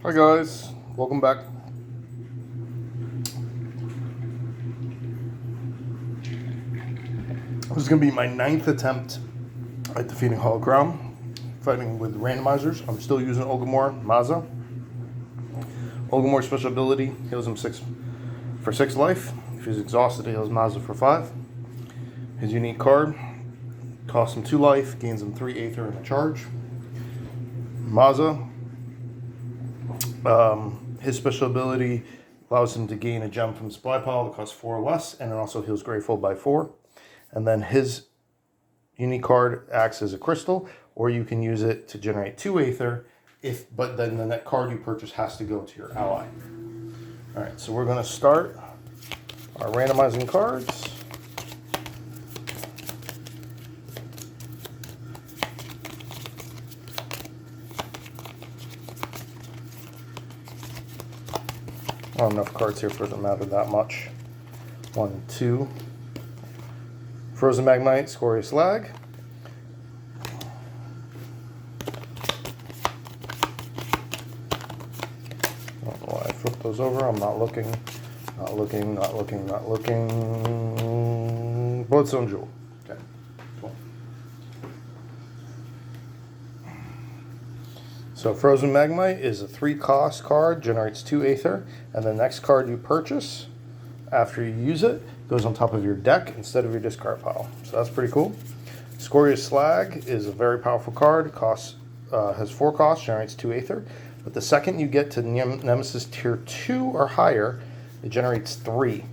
Hi guys, welcome back. This is going to be my 9th attempt at defeating Hollow Crown, fighting with randomizers. I'm still using Olgamore Maza. Olgamore's special ability heals him 6 life. If he's exhausted, he heals Maza for 5. His unique card costs him 2 life, gains him 3 Aether in a charge. Maza, his special ability allows him to gain a gem from supply pile that costs 4 or less, and it also heals Grateful by 4. And then his unique card acts as a crystal, or you can use it to generate 2 Aether, but then the net card you purchase has to go to your ally. Alright, so we're going to start our randomizing cards. Not enough cards here for it to matter that much. 1, 2. Frozen Magmite, Scorious Slag. I don't know why I flipped those over. I'm not looking. Not looking. Bloodstone Jewel. Okay. Cool. So Frozen Magmite is a 3-cost card, generates 2 Aether, and the next card you purchase after you use it goes on top of your deck instead of your discard pile. So that's pretty cool. Scorious Slag is a very powerful card. Has 4 costs, generates 2 Aether. But the second you get to Nemesis Tier 2 or higher, it generates 3.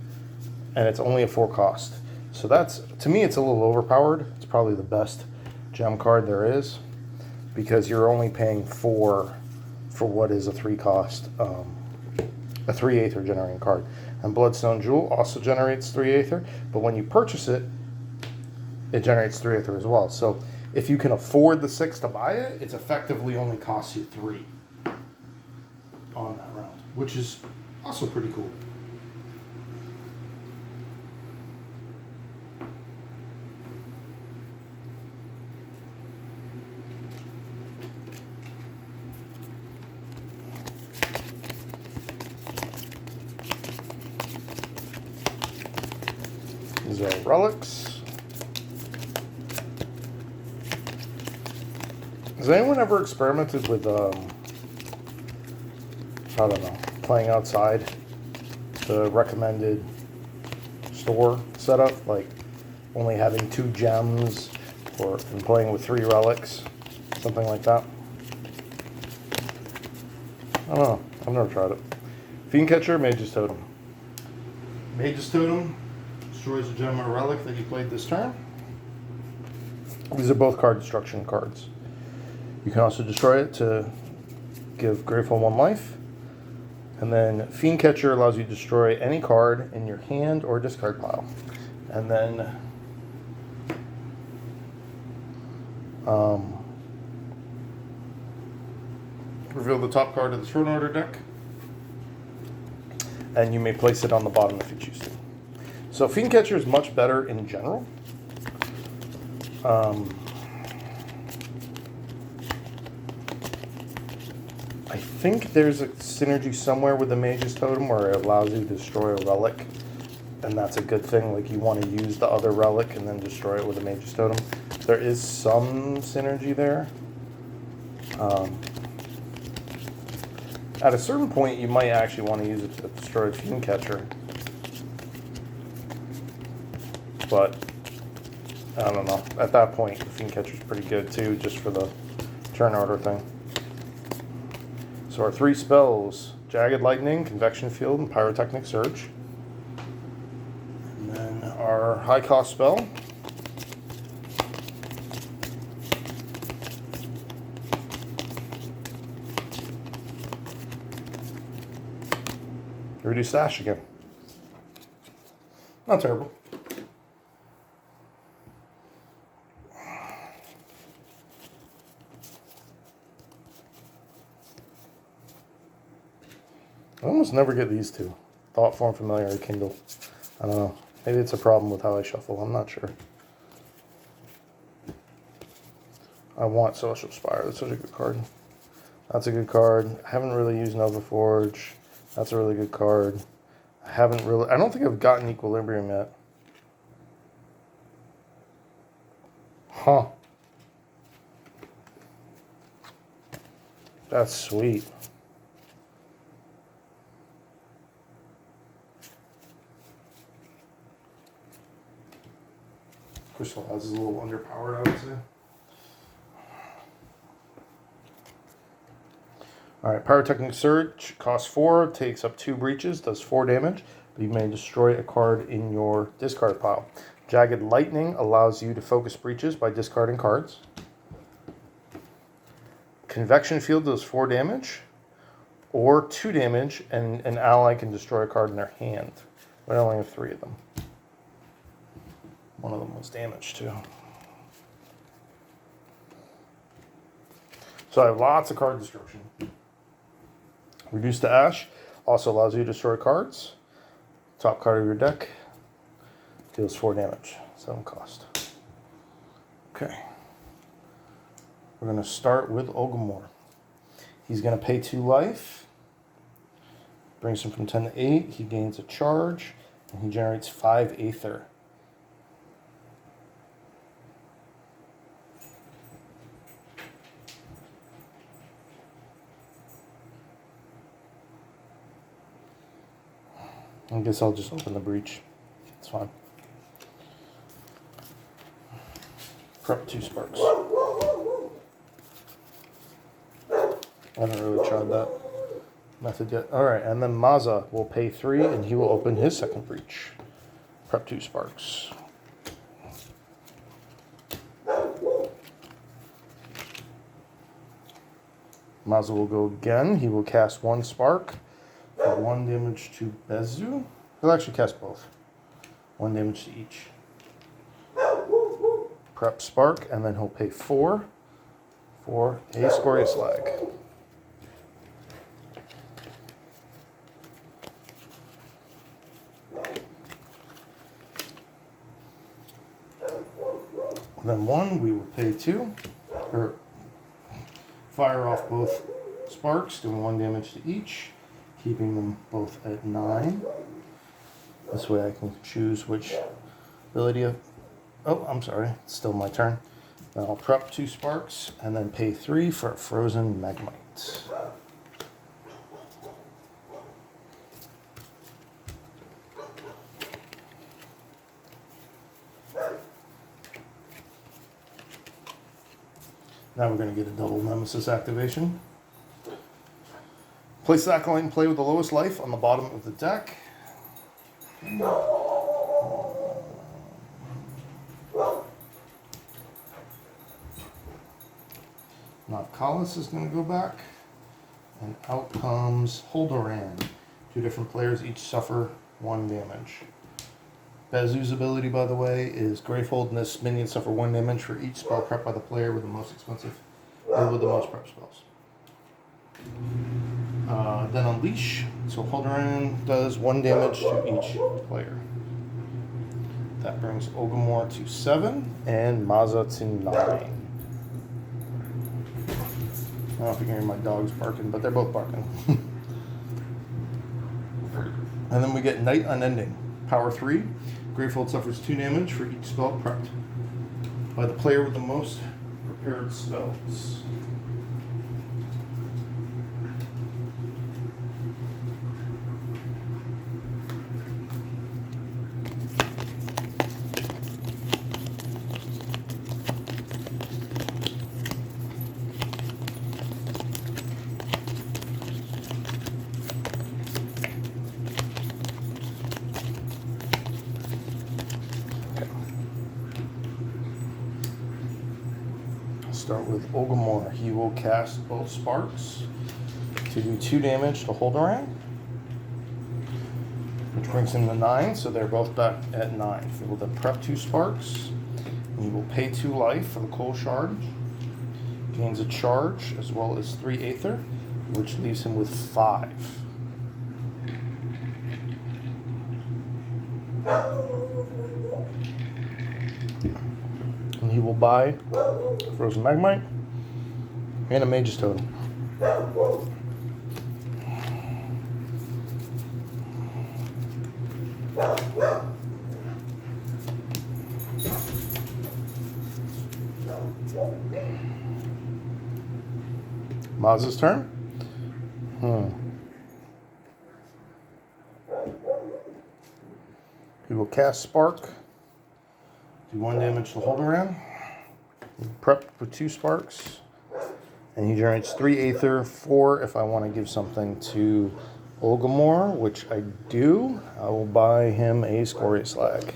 And it's only a 4 cost. So that's, to me, it's a little overpowered. It's probably the best gem card there is, because you're only paying 4 for what is a 3 cost, a 3 Aether generating card. And Bloodstone Jewel also generates 3 Aether, but when you purchase it, it generates 3 Aether as well. So if you can afford the 6 to buy it, it's effectively only costs you 3 on that round, which is also pretty cool. These are relics. Has anyone ever experimented with, I don't know, playing outside the recommended store setup, like only having 2 gems and playing with 3 relics, something like that? I don't know. I've never tried it. Fiend Catcher, Mage's Totem. Mage's Totem destroys a gem or relic that you played this turn. These are both card destruction cards. You can also destroy it to give Grateful 1 life. And then Fiend Catcher allows you to destroy any card in your hand or discard pile. And then reveal the top card of the Throne Order deck. And you may place it on the bottom if you choose to. So Fiend Catcher is much better in general. I think there's a synergy somewhere with the Mage's Totem where it allows you to destroy a relic, and that's a good thing. Like, you want to use the other relic and then destroy it with a Mage's Totem. There is some synergy there. At a certain point, you might actually want to use it to destroy Fiend Catcher. But I don't know. At that point, the Fiend Catcher is pretty good too, just for the turn order thing. So our 3 spells: Jagged Lightning, Convection Field, and Pyrotechnic Surge. And then our high cost spell: Reduce Stash again. Not terrible. I almost never get these 2. Thought Form, Familiar, Kindle. I don't know. Maybe it's a problem with how I shuffle. I'm not sure. I want Celestial Spire. That's such a good card. That's a good card. I haven't really used Nova Forge. That's a really good card. I don't think I've gotten Equilibrium yet. Huh. That's sweet. Crystal House is a little underpowered, I would say. Alright, Pyrotechnic Surge costs 4, takes up 2 breaches, does 4 damage, but you may destroy a card in your discard pile. Jagged Lightning allows you to focus breaches by discarding cards. Convection Field does 4 damage, or 2 damage, and an ally can destroy a card in their hand. But I only have 3 of them. One of them was damaged too. So I have lots of card destruction. Reduce to Ash also allows you to destroy cards. Top card of your deck deals 4 damage, 7 cost. Okay. We're going to start with Ogumor. He's going to pay 2 life. Brings him from 10 to 8. He gains a charge, and he generates 5 Aether. I guess I'll just open the breach. It's fine. Prep 2 sparks. I haven't really tried that method yet. Alright, and then Maza will pay 3 and he will open his second breach. Prep 2 sparks. Maza will go again. He will cast 1 spark. 1 damage to Bezu. He'll actually cast both. 1 damage to each. Prep Spark, and then he'll pay 4 for a Scorious Slag. Then 1, we will pay 2, or fire off both sparks, doing 1 damage to each. Keeping them both at 9. This way I can choose which ability of... Oh, I'm sorry. It's still my turn. Then I'll prep 2 sparks and then pay 3 for a Frozen Magmite. Now we're going to get a double Nemesis activation. Place the Acolyte in play with the lowest life on the bottom of the deck. Nockalis is going to go back. And out comes Holdoran. 2 different players each suffer 1 damage. Bezu's ability, by the way, is Gravehold, and this minion suffer 1 damage for each spell prepped by the player with the most expensive, or with the most prep spells. Then Unleash. So Holdoran does 1 damage to each player. That brings Ogumor to 7 and Maza to 9. I don't know if you can hear my dogs barking, but they're both barking. And then we get Night Unending. Power 3. Gravehold suffers 2 damage for each spell prepped by the player with the most prepared spells. Start with Ogumor. He will cast both sparks to do 2 damage to Holdoran, which brings him to 9, so they're both back at 9. He will then prep 2 sparks, and he will pay 2 life for the Coal Shard. Gains a charge as well as 3 Aether, which leaves him with 5. And he will buy Frozen Magmite and a Mage's Totem. Maz's turn. He will cast Spark. Do 1 damage to Holdoran. Prep with 2 sparks. And he generates 3 Aether, 4 if I want to give something to Olgamore, which I do. I will buy him a Scoria Slag.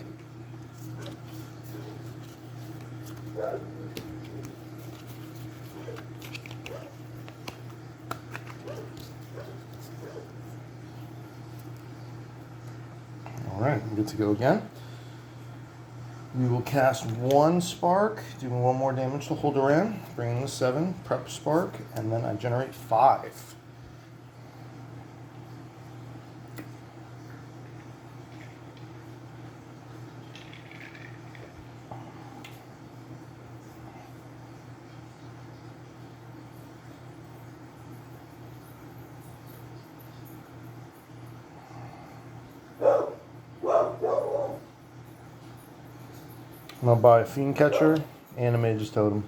Alright, I'm good to go again. We will cast 1 Spark, doing 1 more damage to Holdoran, bringing the 7, prep Spark, and then I generate 5. I'm going to buy a Fiend Catcher and a Mage's Totem.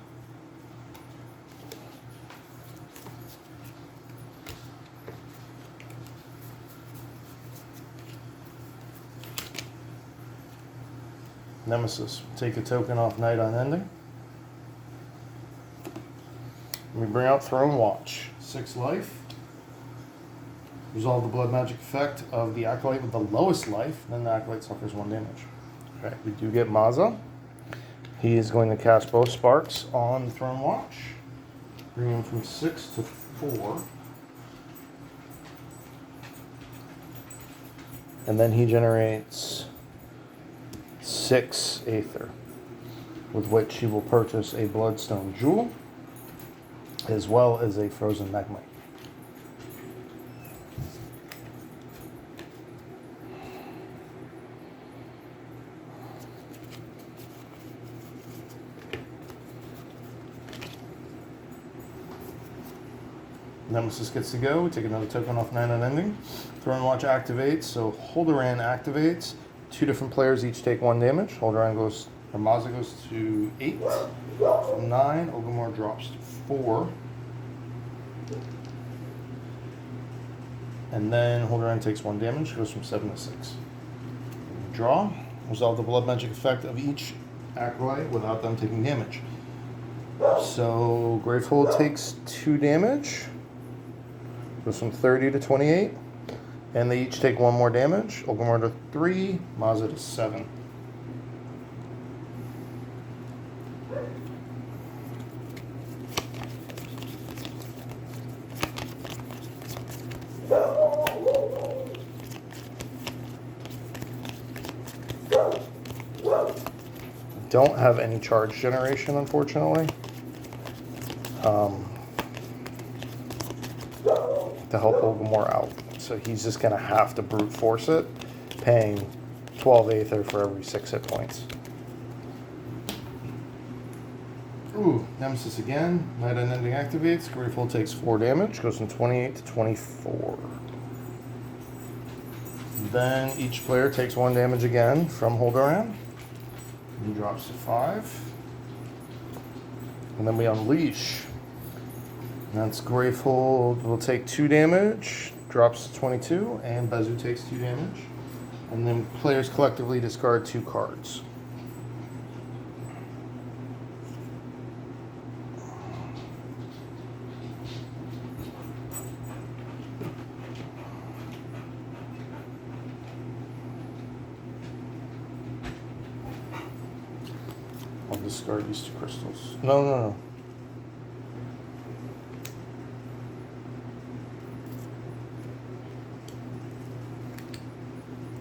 Nemesis. Take a token off Night Unending. We bring out Throne Watch. 6 life. Resolve the blood magic effect of the Acolyte with the lowest life, then the Acolyte suffers 1 damage. Okay, we do get Maza. He is going to cast both Sparks on the Throne Watch. Bring him from 6 to 4. And then he generates 6 Aether, with which he will purchase a Bloodstone Jewel, as well as a Frozen Magmite. Nemesis gets to go. We take another token off Night Unending. Throne Watch activates, so Holdoran activates. 2 different players each take 1 damage. Holdoran goes, or Maza goes to 8. From 9, Olgamore drops to 4. And then Holdoran takes 1 damage, goes from 7 to 6. Draw. Resolve the blood magic effect of each Acolyte without them taking damage. So Gravehold takes 2 damage. Goes from 30 to 28. And they each take 1 more damage. Olgamore to 3, Maza to 7. Don't have any charge generation, unfortunately, to help Olgamore out. So he's just going to have to brute force it, paying 12 Aether for every 6 hit points. Ooh, Nemesis again. Night Unending activates. Gravehold takes 4 damage, goes from 28 to 24. Then each player takes 1 damage again from Holdoran. He drops to 5. And then we unleash. And that's Gravehold will take 2 damage, drops to 22, and Bezu takes 2 damage. And then players collectively discard 2 cards. I'll discard these 2 crystals. No.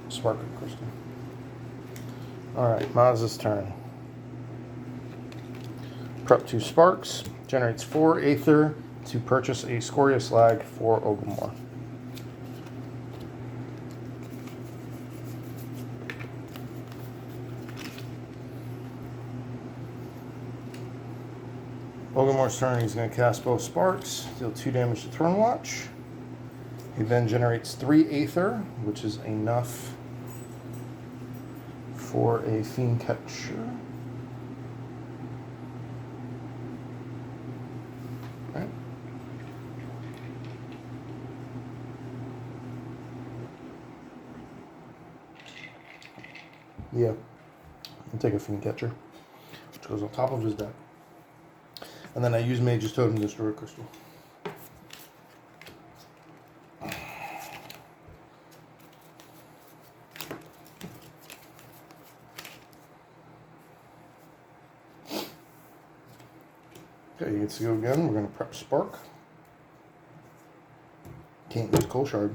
Sparkling crystal. Alright, Maz's turn. Prep 2 sparks. Generates 4 Aether to purchase a Scoria Slag for Olgamore. Vogelmore's turn, he's going to cast both sparks, deal 2 damage to Throne Watch. He then generates 3 Aether, which is enough for a Fiend Catcher. Right. Yeah, I'll take a Fiend Catcher, which goes on top of his deck. And then I use Mage's Totem to destroy a crystal. Okay, he gets to go again. We're going to prep Spark. Can't use Cold Shard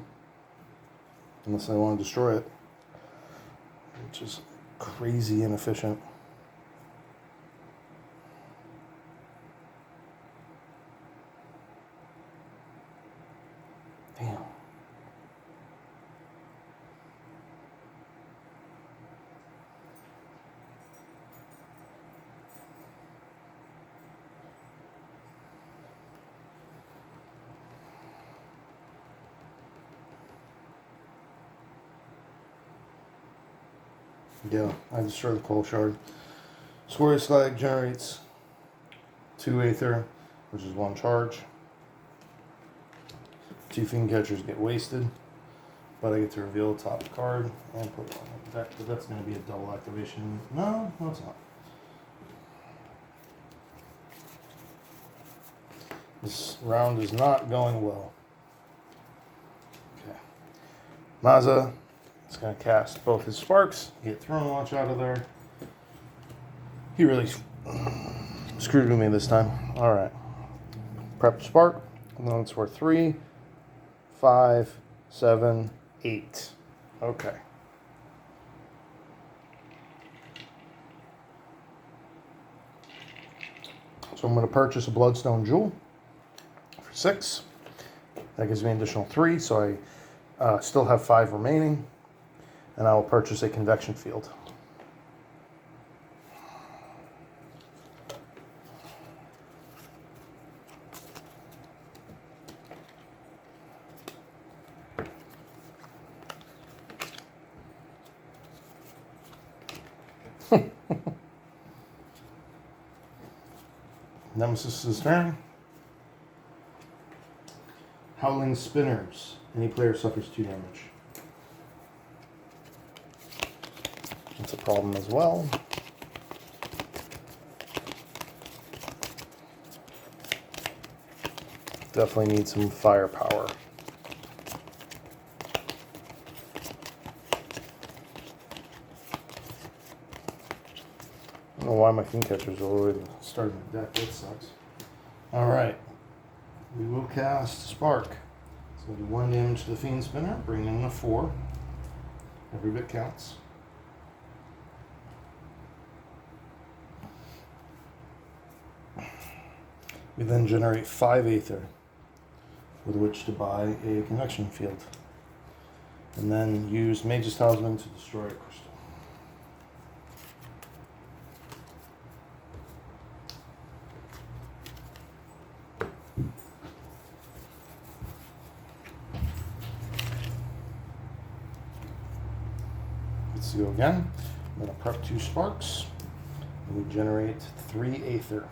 unless I want to destroy it, which is crazy inefficient. Damn. Yeah, I destroy the Cold Shard. Square Slag generates 2 Aether, which is 1 charge. 2 Fiend Catchers get wasted, but I get to reveal the top card and put it on the deck, but that's going to be a double activation. No, it's not. This round is not going well. Okay. Maza is going to cast both his sparks, get Throne Watch out of there. He really screwed with me this time. Alright. Prep Spark, and then it's worth 3, 5, 7, 8. Okay. So I'm going to purchase a Bloodstone Jewel for 6. That gives me an additional 3, so I still have 5 remaining. And I will purchase a Convection Field. Nemesis' turn. Howling Spinners. Any player suffers 2 damage. That's a problem as well. Definitely need some firepower. I don't know why my Fiend Catchers are already starting the deck. That sucks. Alright. We will cast Spark. It's going to do 1 damage to the Fiend Spinner, bring in a 4. Every bit counts. We then generate 5 Aether with which to buy a Convection Field. And then use Mage's Talisman to destroy a crystal. Let's go again. I'm going to prep 2 Sparks. And we generate 3 Aether.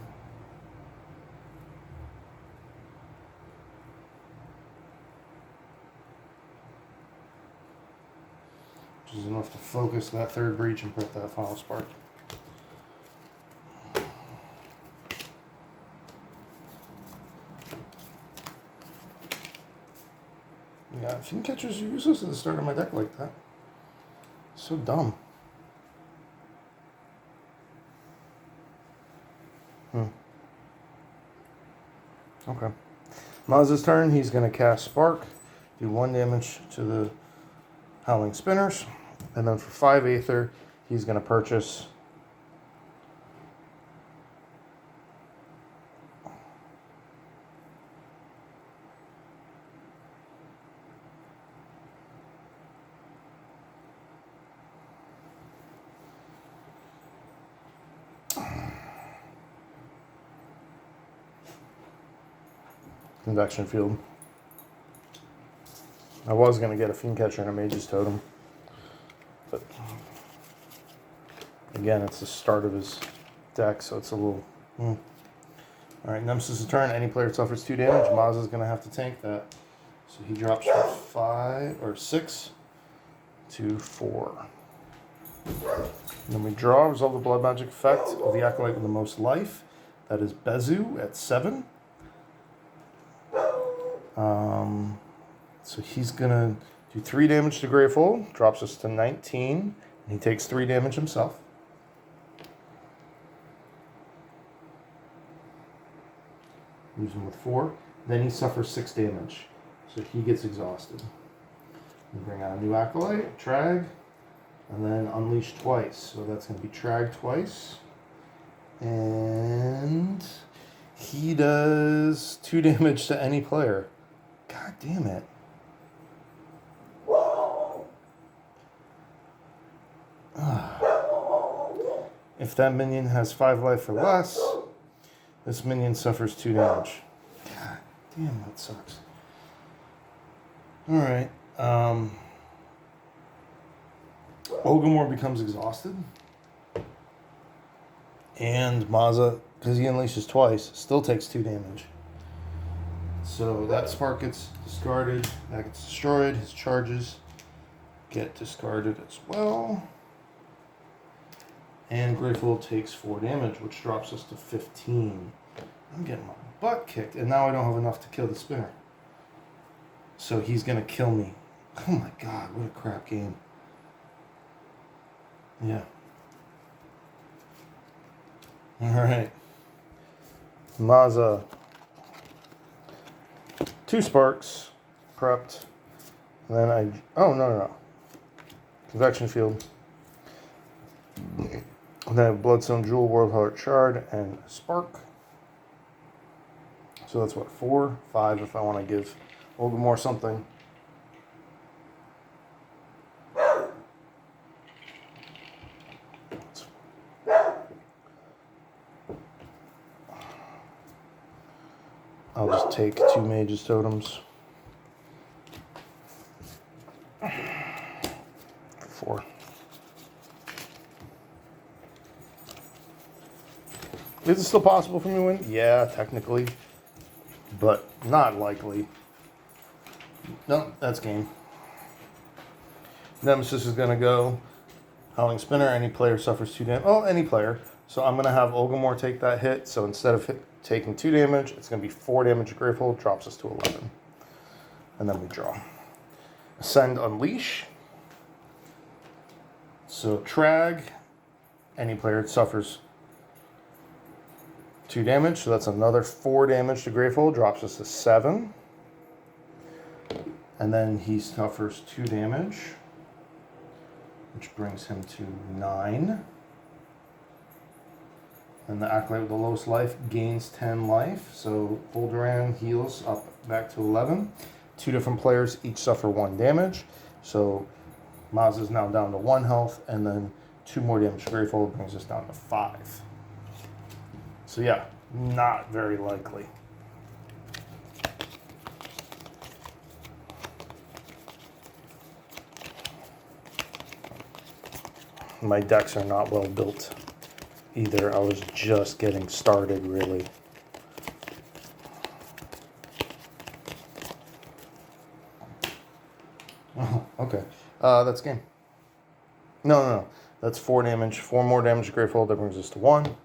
Which is enough to focus that 3rd breach and prep that final Spark. Yeah, Fiend Catchers are useless at the start of my deck like that. So dumb. Okay. Maz's turn, he's going to cast Spark, do 1 damage to the Howling Spinners, and then for 5 Aether, he's going to purchase Convection Field. I was going to get a Fiend Catcher and a Mage's Totem. But again, it's the start of his deck, so it's a little... Alright, Nemesis' turn. Any player suffers 2 damage. Mazza's going to have to tank that. So he drops from 6 to 4. And then we draw, resolve the blood magic effect of the Acolyte with the most life. That is Bezu at 7. So he's going to do 3 damage to Greyfold, drops us to 19, and he takes 3 damage himself. Leaves him with 4. Then he suffers 6 damage, so he gets exhausted. We bring out a new Acolyte, Trag, and then Unleash twice. So that's going to be Trag twice. And he does 2 damage to any player. God damn it. If that minion has 5 life or less, this minion suffers 2 damage. God damn, that sucks. Alright. Ogamore becomes exhausted. And Mazza, because he unleashes twice, still takes 2 damage. So that spark gets discarded, that gets destroyed, his charges get discarded as well. And Greyfold takes 4 damage, which drops us to 15. I'm getting my butt kicked, and now I don't have enough to kill the spinner. So he's going to kill me. Oh my god, what a crap game. Yeah. Alright. Mazza. 2 sparks. Prepped. And then oh, no. Convection Field. And then I have Bloodstone Jewel, World Heart Shard, and Spark. So that's what, 4? 5 if I want to give Ogamore something. I'll just take 2 Mage's Totems. 4. Is it still possible for me to win? Yeah, technically. But not likely. No, that's game. Nemesis is going to go. Howling Spinner, any player suffers 2 damage. Oh, any player. So I'm going to have Ogamore take that hit. So instead of taking 2 damage, it's going to be 4 damage to Greyfold. Drops us to 11. And then we draw. Ascend Unleash. So Trag, any player suffers 2 damage, so that's another 4 damage to Greyfold, drops us to 7. And then he suffers 2 damage, which brings him to 9. And the Acolyte with the lowest life gains 10 life, so Boldoran heals up back to 11. 2 different players each suffer 1 damage, so Maz is now down to 1 health, and then 2 more damage to Greyfold brings us down to 5. So yeah, not very likely. My decks are not well built either. I was just getting started, really. Oh, okay. That's game. No. That's 4 damage. 4 more damage to Greyfold. That brings us to 1.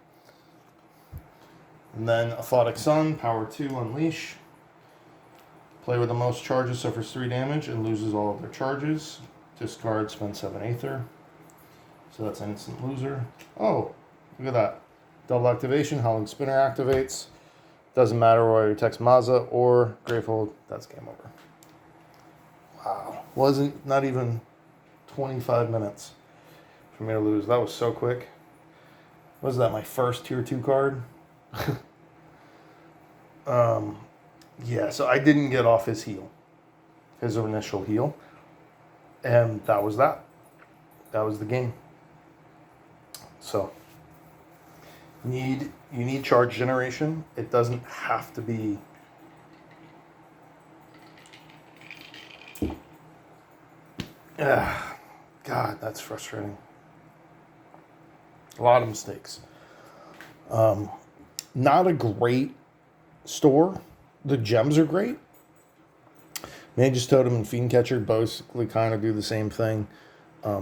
And then Aphotic Sun, Power 2, Unleash. Player with the most charges suffers 3 damage and loses all of their charges. Discard, spend 7 Aether. So that's an instant loser. Oh, look at that. Double activation, Howling Spinner activates. Doesn't matter whether you text Mazza or Greyfold, that's game over. Wow. Not even 25 minutes for me to lose. That was so quick. Was that my first tier 2 card? Yeah, so I didn't get off his heal. His initial heal. And that was that. That was the game. So you need charge generation. It doesn't have to be God, that's frustrating. A lot of mistakes. Not a great store. The gems are great. Mage's Totem and Fiend Catcher basically kind of do the same thing.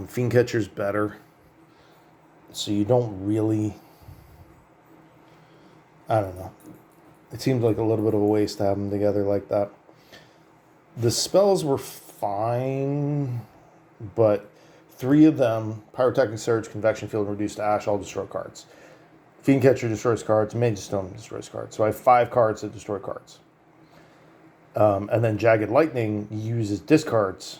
Fiend Catcher's better. So you don't really... I don't know. It seemed like a little bit of a waste to have them together like that. The spells were fine, but 3 of them, Pyrotechnic Surge, Convection Field, and Reduced to Ash, all destroy cards. Fiend Catcher destroys cards, Mage's Stone destroys cards. So I have 5 cards that destroy cards. And then Jagged Lightning uses discards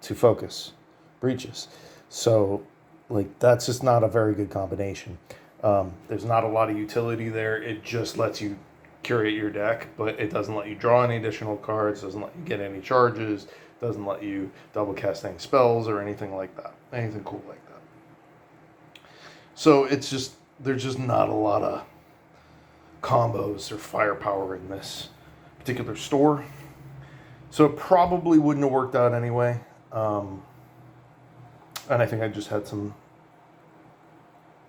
to focus breaches. So, like, that's just not a very good combination. There's not a lot of utility there. It just lets you curate your deck, but it doesn't let you draw any additional cards, doesn't let you get any charges, doesn't let you double cast any spells or anything like that. Anything cool like that. So it's just, there's just not a lot of combos or firepower in this particular store. So it probably wouldn't have worked out anyway. And I think I just had some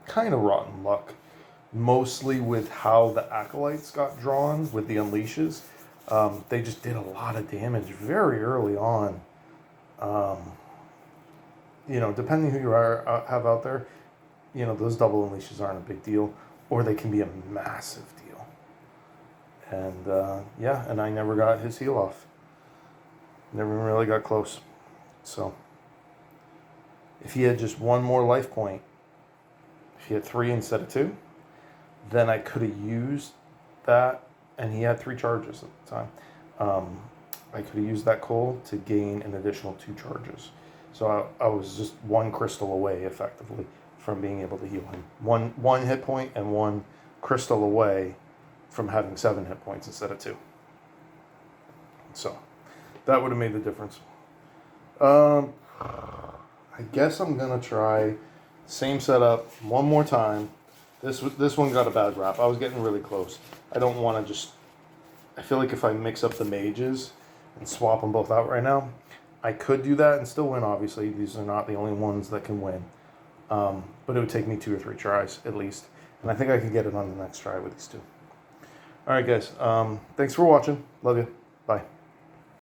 kind of rotten luck. Mostly with how the Acolytes got drawn with the Unleashes. They just did a lot of damage very early on. You know, depending who you have out there, you know, those double Unleashes aren't a big deal. Or they can be a massive deal. And, yeah, and I never got his heal off. Never really got close. So, if he had just 1 more life point, if he had 3 instead of 2, then I could have used that, and he had 3 charges at the time. I could have used that coal to gain an additional 2 charges. So I was just 1 crystal away, effectively, from being able to heal him. One hit point and 1 crystal away from having 7 hit points instead of 2. So that would have made the difference. I guess I'm gonna try same setup one more time. This one got a bad rap. I was getting really close. I don't want to just... I feel like if I mix up the mages and swap them both out right now, I could do that and still win, obviously. These are not the only ones that can win. But it would take me 2 or 3 tries, at least. And I think I could get it on the next try with these 2. Alright, guys. Thanks for watching. Love you. Bye.